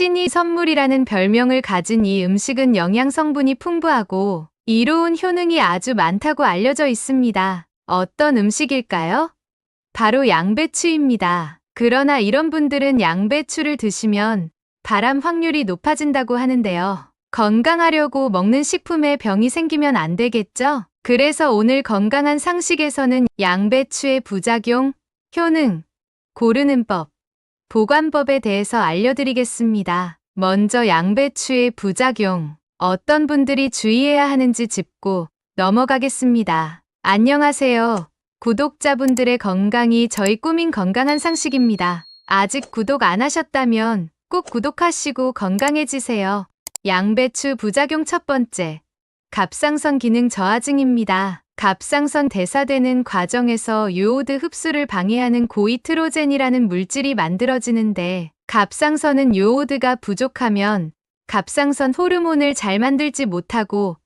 신이 선물이라는 별명을 가진 이 음식은 영양 성분이 풍부하고 이로운 효능이 아주 많다고 알려져 있습니다. 어떤 음식일까요? 바로 양배추입니다. 그러나 이런 분들은 양배추를 드시면 발암 확률이 높아진다고 하는데요. 건강하려고 먹는 식품에 병이 생기면 안 되겠죠? 그래서 오늘 건강한 상식에서는 양배추의 부작용, 효능, 고르는 법, 보관법에 대해서 알려드리겠습니다. 먼저 양배추의 부작용, 어떤 분들이 주의해야 하는지 짚고 넘어가겠습니다. 안녕하세요. 구독자분들의 건강이 저희 꿈인 건강한 상식입니다. 아직 구독 안 하셨다면 꼭 구독하시고 건강해지세요. 양배추 부작용 첫 번째, 갑상선 기능 저하증입니다. 갑상선 대사되는 과정에서 요오드 흡수를 방해하는 고이트로젠이라는 물질이 만들어지는데 갑상선은 요오드가 부족하면 갑상선 호르몬을 잘 만들지 못하고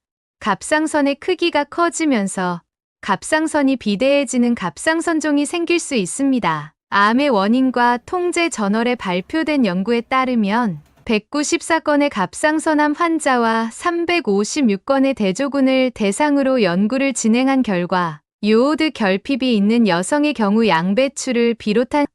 갑상선의 크기가 커지면서 갑상선이 비대해지는 갑상선종이 생길 수 있습니다. 암의 원인과 통제 저널에 발표된 연구에 따르면 194건의 갑상선암 환자와 356건의 대조군을 대상으로 연구를 진행한 결과 요오드 결핍이 있는 여성의 경우 양배추를 비롯한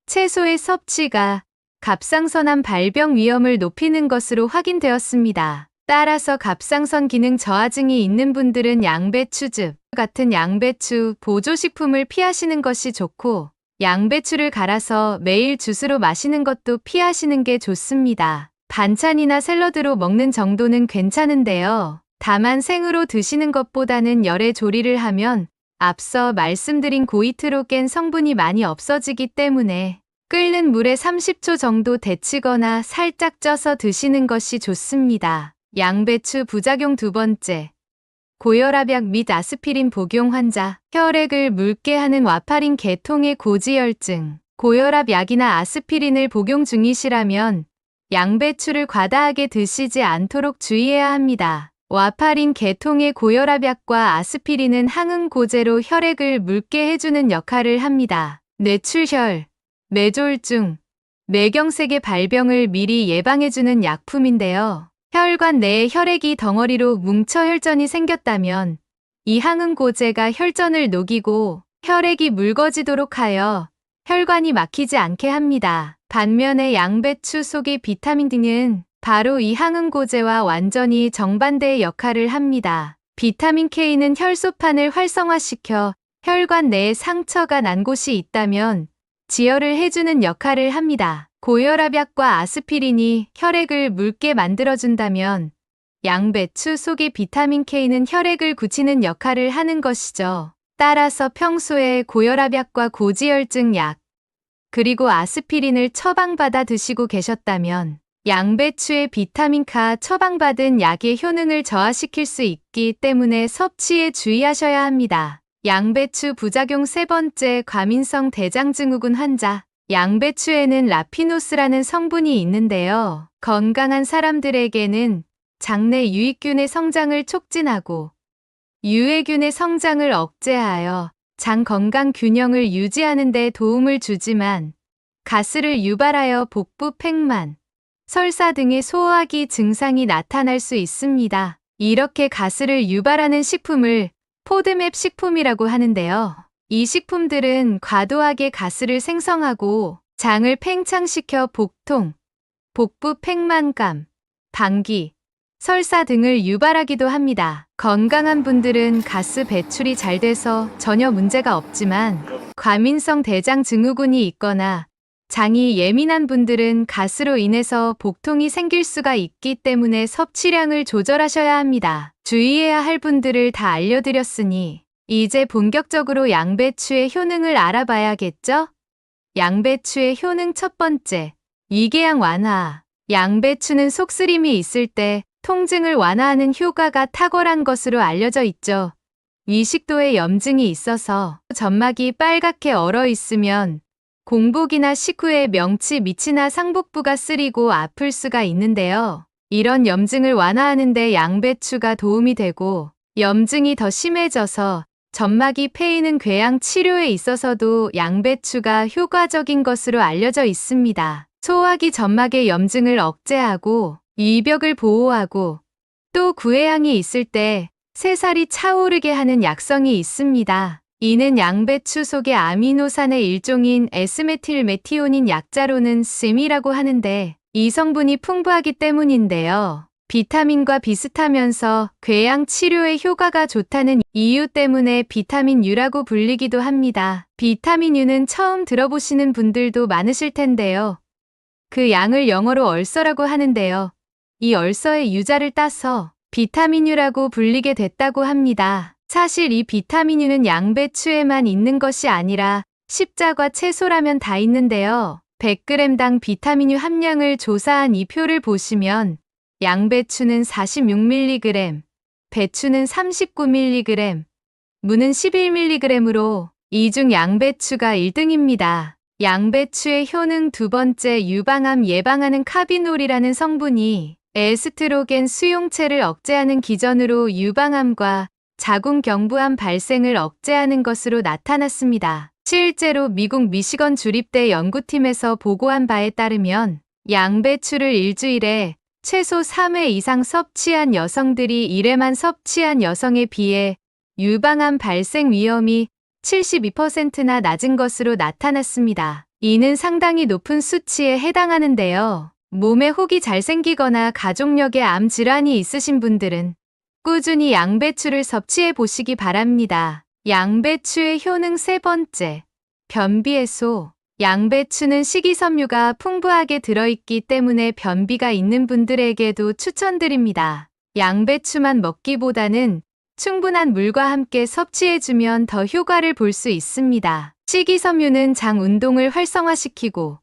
채소의 섭취가 갑상선암 발병 위험을 높이는 것으로 확인되었습니다. 따라서 갑상선 기능 저하증이 있는 분들은 양배추즙 같은 양배추 보조식품을 피하시는 것이 좋고 양배추를 갈아서 매일 주스로 마시는 것도 피하시는 게 좋습니다. 반찬이나 샐러드로 먹는 정도는 괜찮은데요. 다만 생으로 드시는 것보다는 열에 조리를 하면 앞서 말씀드린 고이트로겐 성분이 많이 없어지기 때문에 끓는 물에 30초 정도 데치거나 살짝 쪄서 드시는 것이 좋습니다. 양배추 부작용 두 번째, 고혈압약 및 아스피린 복용 환자, 혈액을 묽게 하는 와파린 계통의 고지혈증, 고혈압 약이나 아스피린을 복용 중이시라면 양배추를 과다하게 드시지 않도록 주의해야 합니다. 와파린 계통의 고혈압약과 아스피린은 항응고제로 혈액을 묽게 해주는 역할을 합니다. 뇌출혈, 뇌졸중, 뇌경색의 발병을 미리 예방해주는 약품인데요. 혈관 내에 혈액이 덩어리로 뭉쳐 혈전이 생겼다면 이 항응고제가 혈전을 녹이고 혈액이 묽어지도록 하여 혈관이 막히지 않게 합니다. 반면에 양배추 속의 비타민 D는 바로 이 항응고제와 완전히 정반대의 역할을 합니다. 비타민 K는 혈소판을 활성화시켜 혈관 내에 상처가 난 곳이 있다면 지혈을 해주는 역할을 합니다. 고혈압약과 아스피린이 혈액을 묽게 만들어준다면 양배추 속의 비타민 K는 혈액을 굳히는 역할을 하는 것이죠. 따라서 평소에 고혈압약과 고지혈증 약, 그리고 아스피린을 처방받아 드시고 계셨다면 양배추의 비타민카 처방받은 약의 효능을 저하시킬 수 있기 때문에 섭취에 주의하셔야 합니다. 양배추 부작용 세 번째, 과민성 대장증후군 환자. 양배추에는 라피노스라는 성분이 있는데요. 건강한 사람들에게는 장내 유익균의 성장을 촉진하고 유해균의 성장을 억제하여 장 건강 균형을 유지하는 데 도움을 주지만 가스를 유발하여 복부 팽만, 설사 등의 소화기 증상이 나타날 수 있습니다. 이렇게 가스를 유발하는 식품을 포드맵 식품이라고 하는데요. 이 식품들은 과도하게 가스를 생성하고 장을 팽창시켜 복통, 복부 팽만감, 방기, 설사 등을 유발하기도 합니다. 건강한 분들은 가스 배출이 잘 돼서 전혀 문제가 없지만 과민성 대장 증후군이 있거나 장이 예민한 분들은 가스로 인해서 복통이 생길 수가 있기 때문에 섭취량을 조절하셔야 합니다. 주의해야 할 분들을 다 알려드렸으니 이제 본격적으로 양배추의 효능을 알아봐야겠죠? 양배추의 효능 첫 번째, 위궤양 완화. 양배추는 속쓰림이 있을 때 통증을 완화하는 효과가 탁월한 것으로 알려져 있죠. 위식도에 염증이 있어서 점막이 빨갛게 얼어 있으면 공복이나 식후에 명치 밑이나 상복부가 쓰리고 아플 수가 있는데요. 이런 염증을 완화하는 데 양배추가 도움이 되고 염증이 더 심해져서 점막이 패이는 궤양 치료에 있어서도 양배추가 효과적인 것으로 알려져 있습니다. 소화기 점막의 염증을 억제하고 위벽을 보호하고 또 구애양이 있을 때 새살이 차오르게 하는 약성이 있습니다. 이는 양배추 속의 아미노산의 일종인 S메틸메티오닌 약자로는 SM이라고 하는데 이 성분이 풍부하기 때문인데요. 비타민과 비슷하면서 궤양 치료에 효과가 좋다는 이유 때문에 비타민 U라고 불리기도 합니다. 비타민 U는 처음 들어보시는 분들도 많으실 텐데요. 그 양을 영어로 얼서라고 하는데요. 이 얼서의 유자를 따서 비타민 U라고 불리게 됐다고 합니다. 사실 이 비타민 U는 양배추에만 있는 것이 아니라 십자과 채소라면 다 있는데요. 100g당 비타민 U 함량을 조사한 이 표를 보시면 양배추는 46mg, 배추는 39mg, 무는 11mg으로 이 중 양배추가 1등입니다. 양배추의 효능 두 번째, 유방암 예방하는 카비놀이라는 성분이 에스트로겐 수용체를 억제하는 기전으로 유방암과 자궁경부암 발생을 억제하는 것으로 나타났습니다. 실제로 미국 미시건 주립대 연구팀에서 보고한 바에 따르면 양배추를 일주일에 최소 3회 이상 섭취한 여성들이 1회만 섭취한 여성에 비해 유방암 발생 위험이 72%나 낮은 것으로 나타났습니다. 이는 상당히 높은 수치에 해당하는데요. 몸에 혹이 잘 생기거나 가족력에 암 질환이 있으신 분들은 꾸준히 양배추를 섭취해 보시기 바랍니다. 양배추의 효능 세 번째, 변비 해소. 양배추는 식이섬유가 풍부하게 들어있기 때문에 변비가 있는 분들에게도 추천드립니다. 양배추만 먹기보다는 충분한 물과 함께 섭취해주면 더 효과를 볼 수 있습니다. 식이섬유는 장 운동을 활성화시키고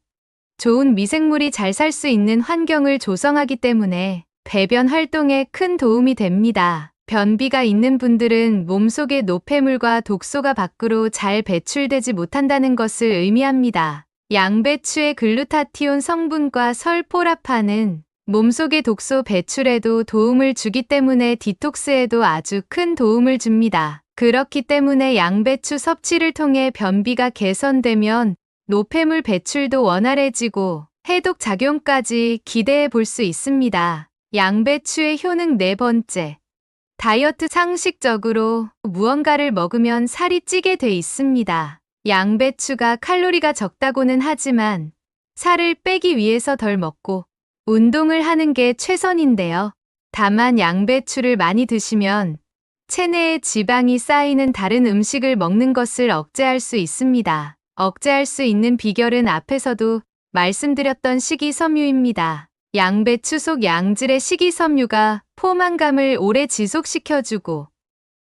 좋은 미생물이 잘 살 수 있는 환경을 조성하기 때문에 배변 활동에 큰 도움이 됩니다. 변비가 있는 분들은 몸속의 노폐물과 독소가 밖으로 잘 배출되지 못한다는 것을 의미합니다. 양배추의 글루타티온 성분과 설포라파는 몸속의 독소 배출에도 도움을 주기 때문에 디톡스에도 아주 큰 도움을 줍니다. 그렇기 때문에 양배추 섭취를 통해 변비가 개선되면 노폐물 배출도 원활해지고 해독 작용까지 기대해 볼 수 있습니다. 양배추의 효능 네 번째, 다이어트. 상식적으로 무언가를 먹으면 살이 찌게 돼 있습니다. 양배추가 칼로리가 적다고는 하지만 살을 빼기 위해서 덜 먹고 운동을 하는 게 최선인데요. 다만 양배추를 많이 드시면 체내에 지방이 쌓이는 다른 음식을 먹는 것을 억제할 수 있습니다. 억제할 수 있는 비결은 앞에서도 말씀드렸던 식이섬유입니다. 양배추 속 양질의 식이섬유가 포만감을 오래 지속시켜주고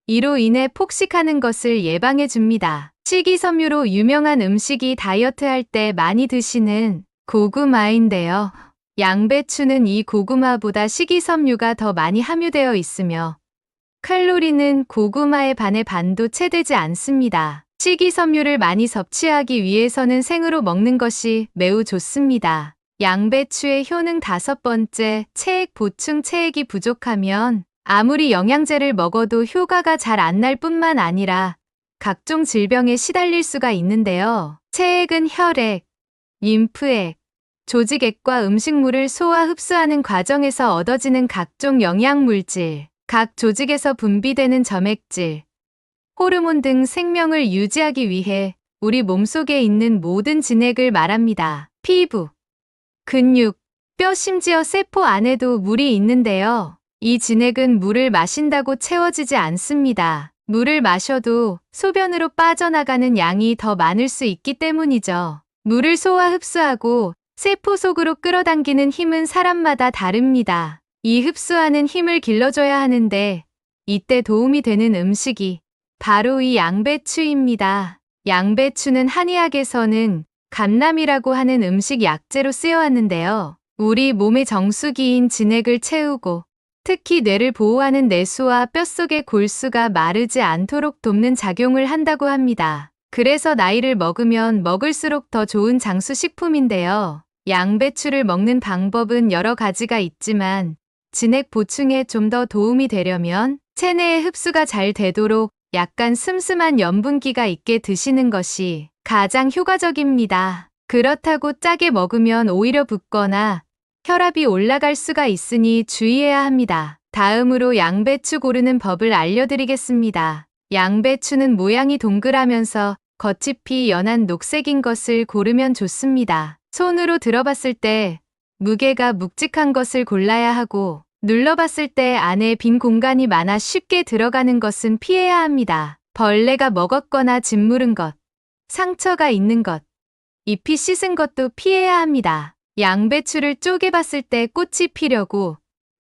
이로 인해 폭식하는 것을 예방해줍니다. 식이섬유로 유명한 음식이 다이어트할 때 많이 드시는 고구마인데요. 양배추는 이 고구마보다 식이섬유가 더 많이 함유되어 있으며 칼로리는 고구마의 반의 반도 채 되지 않습니다. 식이섬유를 많이 섭취하기 위해서는 생으로 먹는 것이 매우 좋습니다. 양배추의 효능 다섯 번째, 체액 보충. 체액이 부족하면 아무리 영양제를 먹어도 효과가 잘 안 날 뿐만 아니라 각종 질병에 시달릴 수가 있는데요. 체액은 혈액, 림프액, 조직액과 음식물을 소화 흡수하는 과정에서 얻어지는 각종 영양물질, 각 조직에서 분비되는 점액질, 호르몬 등 생명을 유지하기 위해 우리 몸속에 있는 모든 진액을 말합니다. 피부, 근육, 뼈, 심지어 세포 안에도 물이 있는데요. 이 진액은 물을 마신다고 채워지지 않습니다. 물을 마셔도 소변으로 빠져나가는 양이 더 많을 수 있기 때문이죠. 물을 소화 흡수하고 세포 속으로 끌어당기는 힘은 사람마다 다릅니다. 이 흡수하는 힘을 길러줘야 하는데 이때 도움이 되는 음식이 바로 이 양배추입니다. 양배추는 한의학에서는 감남이라고 하는 음식 약재로 쓰여왔는데요. 우리 몸의 정수기인 진액을 채우고 특히 뇌를 보호하는 내수와 뼛속의 골수가 마르지 않도록 돕는 작용을 한다고 합니다. 그래서 나이를 먹으면 먹을수록 더 좋은 장수식품인데요. 양배추를 먹는 방법은 여러 가지가 있지만 진액 보충에 좀 더 도움이 되려면 체내에 흡수가 잘 되도록 약간 슴슴한 염분기가 있게 드시는 것이 가장 효과적입니다. 그렇다고 짜게 먹으면 오히려 붓거나 혈압이 올라갈 수가 있으니 주의해야 합니다. 다음으로 양배추 고르는 법을 알려드리겠습니다. 양배추는 모양이 동그라면서 겉잎이 연한 녹색인 것을 고르면 좋습니다. 손으로 들어봤을 때 무게가 묵직한 것을 골라야 하고 눌러봤을 때 안에 빈 공간이 많아 쉽게 들어가는 것은 피해야 합니다. 벌레가 먹었거나 짓무른 것, 상처가 있는 것, 잎이 씻은 것도 피해야 합니다. 양배추를 쪼개봤을 때 꽃이 피려고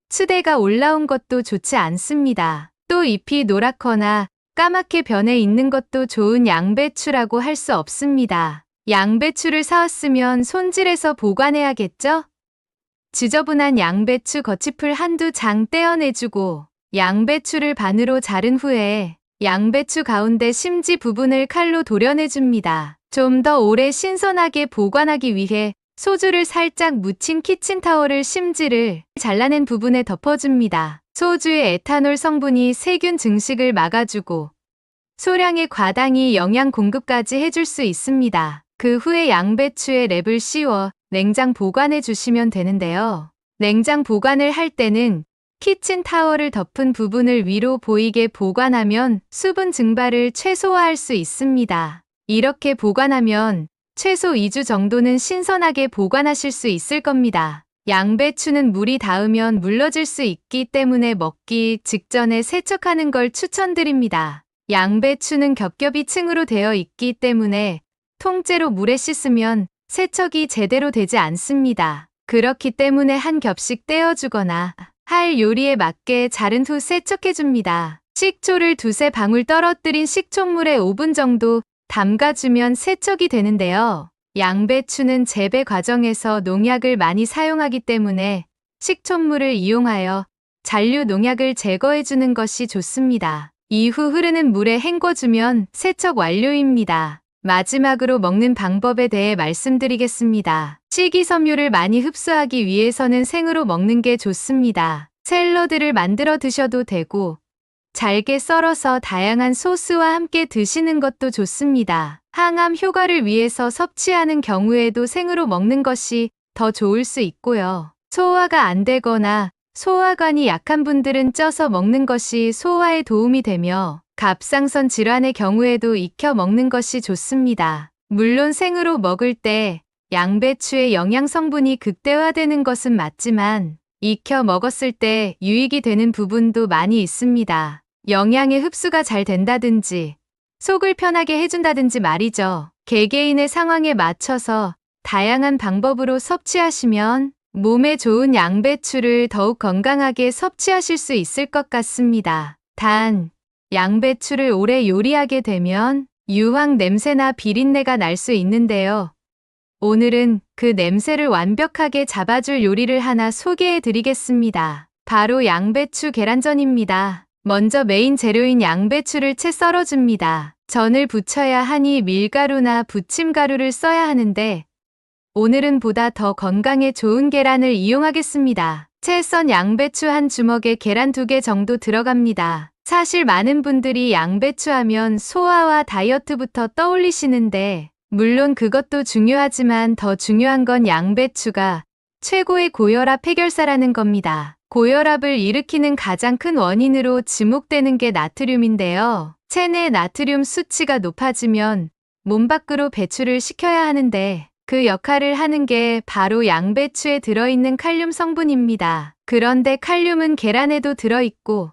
추대가 올라온 것도 좋지 않습니다. 또 잎이 노랗거나 까맣게 변해 있는 것도 좋은 양배추라고 할 수 없습니다. 양배추를 사왔으면 손질해서 보관해야겠죠? 지저분한 양배추 겉잎을 한두 장 떼어내주고 양배추를 반으로 자른 후에 양배추 가운데 심지 부분을 칼로 도려내줍니다. 좀 더 오래 신선하게 보관하기 위해 소주를 살짝 묻힌 키친타월을 심지를 잘라낸 부분에 덮어줍니다. 소주의 에탄올 성분이 세균 증식을 막아주고 소량의 과당이 영양 공급까지 해줄 수 있습니다. 그 후에 양배추에 랩을 씌워 냉장 보관해 주시면 되는데요. 냉장 보관을 할 때는 키친타월을 덮은 부분을 위로 보이게 보관하면 수분 증발을 최소화할 수 있습니다. 이렇게 보관하면 최소 2주 정도는 신선하게 보관하실 수 있을 겁니다. 양배추는 물이 닿으면 물러질 수 있기 때문에 먹기 직전에 세척하는 걸 추천드립니다. 양배추는 겹겹이 층으로 되어 있기 때문에 통째로 물에 씻으면 세척이 제대로 되지 않습니다. 그렇기 때문에 한 겹씩 떼어주거나 할 요리에 맞게 자른 후 세척해줍니다. 식초를 두세 방울 떨어뜨린 식초물에 5분 정도 담가주면 세척이 되는데요. 양배추는 재배 과정에서 농약을 많이 사용하기 때문에 식초물을 이용하여 잔류 농약을 제거해주는 것이 좋습니다. 이후 흐르는 물에 헹궈주면 세척 완료입니다. 마지막으로 먹는 방법에 대해 말씀드리겠습니다. 식이섬유를 많이 흡수하기 위해서는 생으로 먹는 게 좋습니다. 샐러드를 만들어 드셔도 되고 잘게 썰어서 다양한 소스와 함께 드시는 것도 좋습니다. 항암 효과를 위해서 섭취하는 경우에도 생으로 먹는 것이 더 좋을 수 있고요. 소화가 안 되거나 소화관이 약한 분들은 쪄서 먹는 것이 소화에 도움이 되며 갑상선 질환의 경우에도 익혀 먹는 것이 좋습니다. 물론 생으로 먹을 때 양배추의 영양 성분이 극대화되는 것은 맞지만 익혀 먹었을 때 유익이 되는 부분도 많이 있습니다. 영양의 흡수가 잘 된다든지 속을 편하게 해준다든지 말이죠. 개개인의 상황에 맞춰서 다양한 방법으로 섭취하시면 몸에 좋은 양배추를 더욱 건강하게 섭취하실 수 있을 것 같습니다. 단, 양배추를 오래 요리하게 되면 유황 냄새나 비린내가 날 수 있는데요. 오늘은 그 냄새를 완벽하게 잡아줄 요리를 하나 소개해 드리겠습니다. 바로 양배추 계란전입니다. 먼저 메인 재료인 양배추를 채 썰어줍니다. 전을 부쳐야 하니 밀가루나 부침가루를 써야 하는데 오늘은 보다 더 건강에 좋은 계란을 이용하겠습니다. 채 썬 양배추 한 주먹에 계란 2개 정도 들어갑니다. 사실 많은 분들이 양배추 하면 소화와 다이어트부터 떠올리시는데 물론 그것도 중요하지만 더 중요한 건 양배추가 최고의 고혈압 해결사라는 겁니다. 고혈압을 일으키는 가장 큰 원인으로 지목되는 게 나트륨인데요. 체내 나트륨 수치가 높아지면 몸 밖으로 배출을 시켜야 하는데 그 역할을 하는 게 바로 양배추에 들어있는 칼륨 성분입니다. 그런데 칼륨은 계란에도 들어있고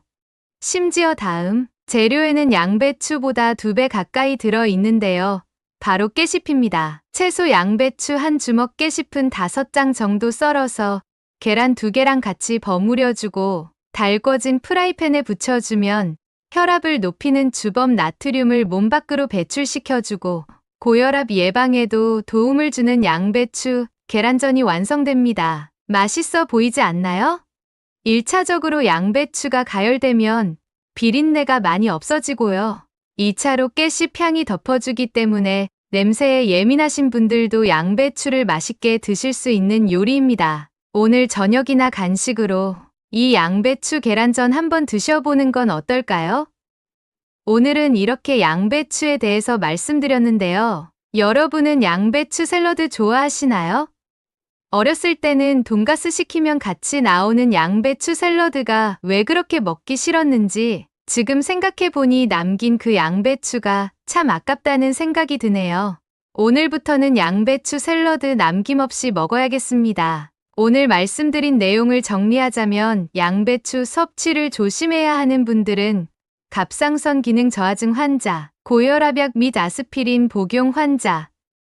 심지어 다음 재료에는 양배추보다 2배 가까이 들어있는데요. 바로 깨씹입니다. 채소 양배추 한 주먹 깨씹은 5장 정도 썰어서 계란 2개랑 같이 버무려주고 달궈진 프라이팬에 붙여주면 혈압을 높이는 주범 나트륨을 몸 밖으로 배출시켜주고 고혈압 예방에도 도움을 주는 양배추 계란전이 완성됩니다. 맛있어 보이지 않나요? 1차적으로 양배추가 가열되면 비린내가 많이 없어지고요. 2차로 깨씹 향이 덮어주기 때문에 냄새에 예민하신 분들도 양배추를 맛있게 드실 수 있는 요리입니다. 오늘 저녁이나 간식으로 이 양배추 계란전 한번 드셔보는 건 어떨까요? 오늘은 이렇게 양배추에 대해서 말씀드렸는데요. 여러분은 양배추 샐러드 좋아하시나요? 어렸을 때는 돈가스 시키면 같이 나오는 양배추 샐러드가 왜 그렇게 먹기 싫었는지 지금 생각해보니 남긴 그 양배추가 참 아깝다는 생각이 드네요. 오늘부터는 양배추 샐러드 남김없이 먹어야겠습니다. 오늘 말씀드린 내용을 정리하자면 양배추 섭취를 조심해야 하는 분들은 갑상선 기능 저하증 환자, 고혈압약 및 아스피린 복용 환자,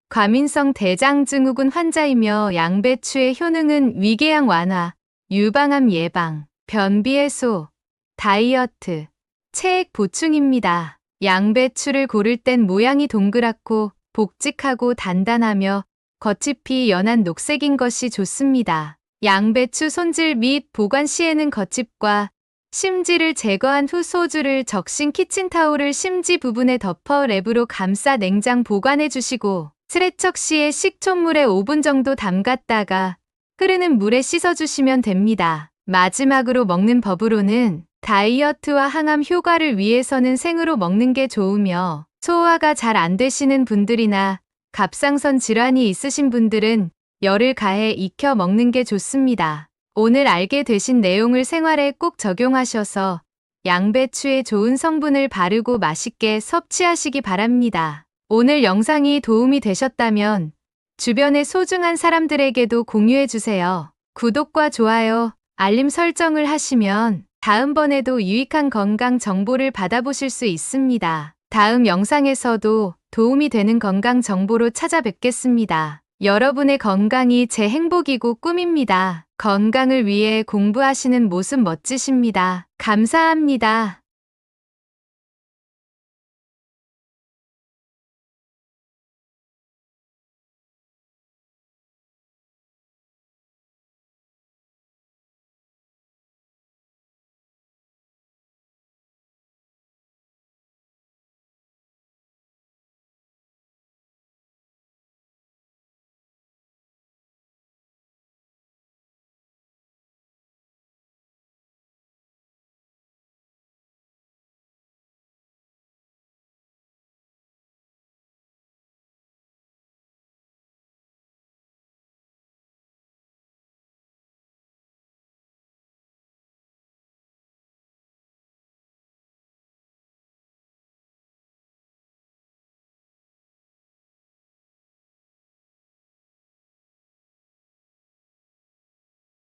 과민성 대장증후군 환자이며 양배추의 효능은 위궤양 완화, 유방암 예방, 변비 해소, 다이어트, 체액 보충입니다. 양배추를 고를 땐 모양이 동그랗고 복직하고 단단하며 겉잎이 연한 녹색인 것이 좋습니다. 양배추 손질 및 보관 시에는 겉잎과 심지를 제거한 후 소주를 적신 키친타올을 심지 부분에 덮어 랩으로 감싸 냉장 보관해 주시고 세척 시에 식초물에 5분 정도 담갔다가 흐르는 물에 씻어주시면 됩니다. 마지막으로 먹는 법으로는 다이어트와 항암 효과를 위해서는 생으로 먹는 게 좋으며 소화가 잘 안 되시는 분들이나 갑상선 질환이 있으신 분들은 열을 가해 익혀 먹는 게 좋습니다. 오늘 알게 되신 내용을 생활에 꼭 적용하셔서 양배추의 좋은 성분을 바르고 맛있게 섭취하시기 바랍니다. 오늘 영상이 도움이 되셨다면 주변의 소중한 사람들에게도 공유해주세요. 구독과 좋아요, 알림 설정을 하시면 다음번에도 유익한 건강 정보를 받아보실 수 있습니다. 다음 영상에서도 도움이 되는 건강 정보로 찾아뵙겠습니다. 여러분의 건강이 제 행복이고 꿈입니다. 건강을 위해 공부하시는 모습 멋지십니다. 감사합니다.